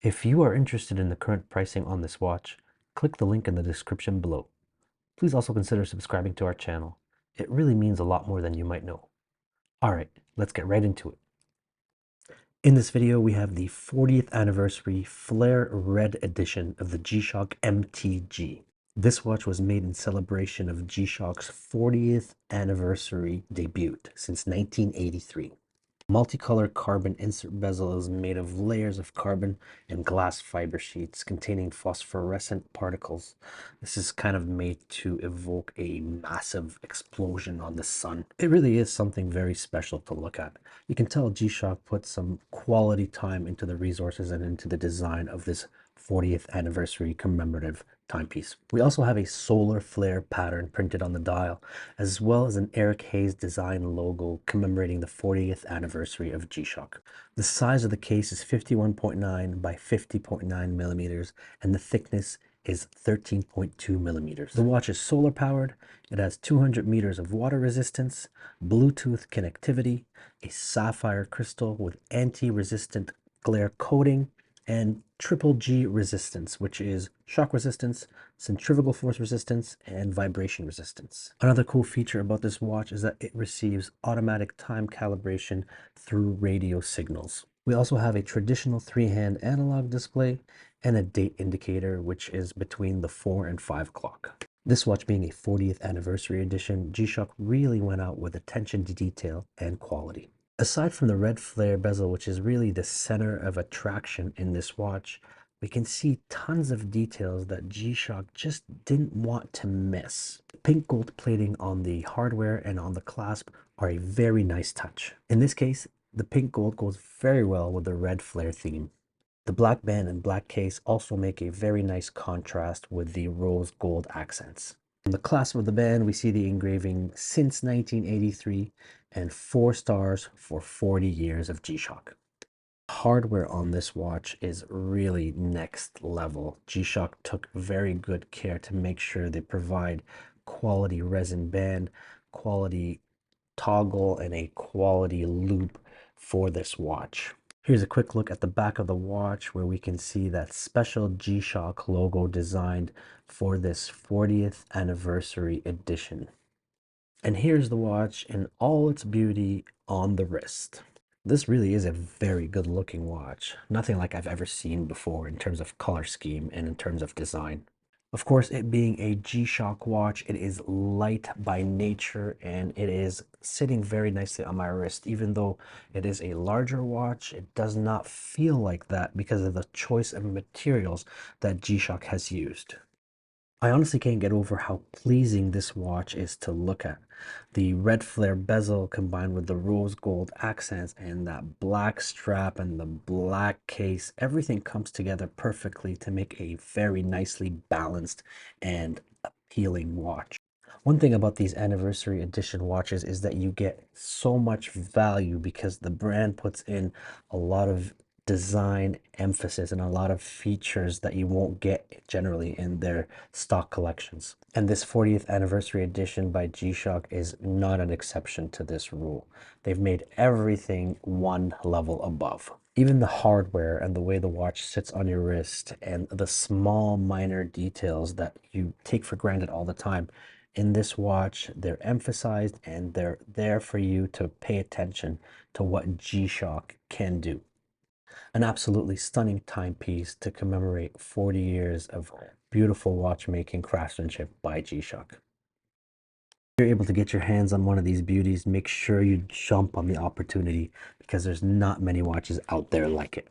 If you are interested in the current pricing on this watch, click the link in the description below. Please also consider subscribing to our channel. It really means a lot more than you might know. Alright, let's get right into it. In this video, we have the 40th anniversary Flare Red edition of the G-Shock MTG. This watch was made in celebration of G-Shock's 40th anniversary debut since 1983. Multicolored carbon insert bezel is made of layers of carbon and glass fiber sheets containing phosphorescent particles. This is kind of made to evoke a massive explosion on the sun. It really is something very special to look at. You can tell G-Shock put some quality time into the resources and into the design of this 40th anniversary commemorative timepiece. We also have a solar flare pattern printed on the dial, as well as an Eric Hayes design logo commemorating the 40th anniversary of G-Shock. The size of the case is 51.9 by 50.9 millimeters, and the thickness is 13.2 millimeters. The watch is solar powered. It has 200 meters of water resistance, Bluetooth connectivity, a sapphire crystal with anti-resistant glare coating, and triple G resistance, which is shock resistance, centrifugal force resistance, and vibration resistance. Another cool feature about this watch is that it receives automatic time calibration through radio signals. We also have a traditional 3-hand analog display and a date indicator, which is between the 4 and 5 o'clock. This watch being a 40th anniversary edition, G-Shock really went out with attention to detail and quality. Aside from the red flare bezel, which is really the center of attraction in this watch, we can see tons of details that G-Shock just didn't want to miss. Pink gold plating on the hardware and on the clasp are a very nice touch. In this case, the pink gold goes very well with the red flare theme. The black band and black case also make a very nice contrast with the rose gold accents. On the clasp of the band, we see the engraving since 1983 and 4 stars for 40 years of G-Shock. Hardware on this watch is really next level. G-Shock took very good care to make sure they provide quality resin band, quality toggle, and a quality loop for this watch. Here's a quick look at the back of the watch where we can see that special G-Shock logo designed for this 40th anniversary edition. And here's the watch in all its beauty on the wrist. This really is a very good looking watch. Nothing like I've ever seen before in terms of color scheme and in terms of design. Of course, it being a G-Shock watch, it is light by nature and it is sitting very nicely on my wrist. Even though it is a larger watch, it does not feel like that because of the choice of materials that G-Shock has used. I honestly can't get over how pleasing this watch is to look at. The red flare bezel combined with the rose gold accents and that black strap and the black case, everything comes together perfectly to make a very nicely balanced and appealing watch. One thing about these anniversary edition watches is that you get so much value because the brand puts in a lot of design emphasis and a lot of features that you won't get generally in their stock collections. And this 40th anniversary edition by G-Shock is not an exception to this rule. They've made everything one level above. Even the hardware and the way the watch sits on your wrist and the small minor details that you take for granted all the time, in this watch, they're emphasized and they're there for you to pay attention to what G-Shock can do. An absolutely stunning timepiece to commemorate 40 years of beautiful watchmaking craftsmanship by G-Shock. If you're able to get your hands on one of these beauties, make sure you jump on the opportunity because there's not many watches out there like it.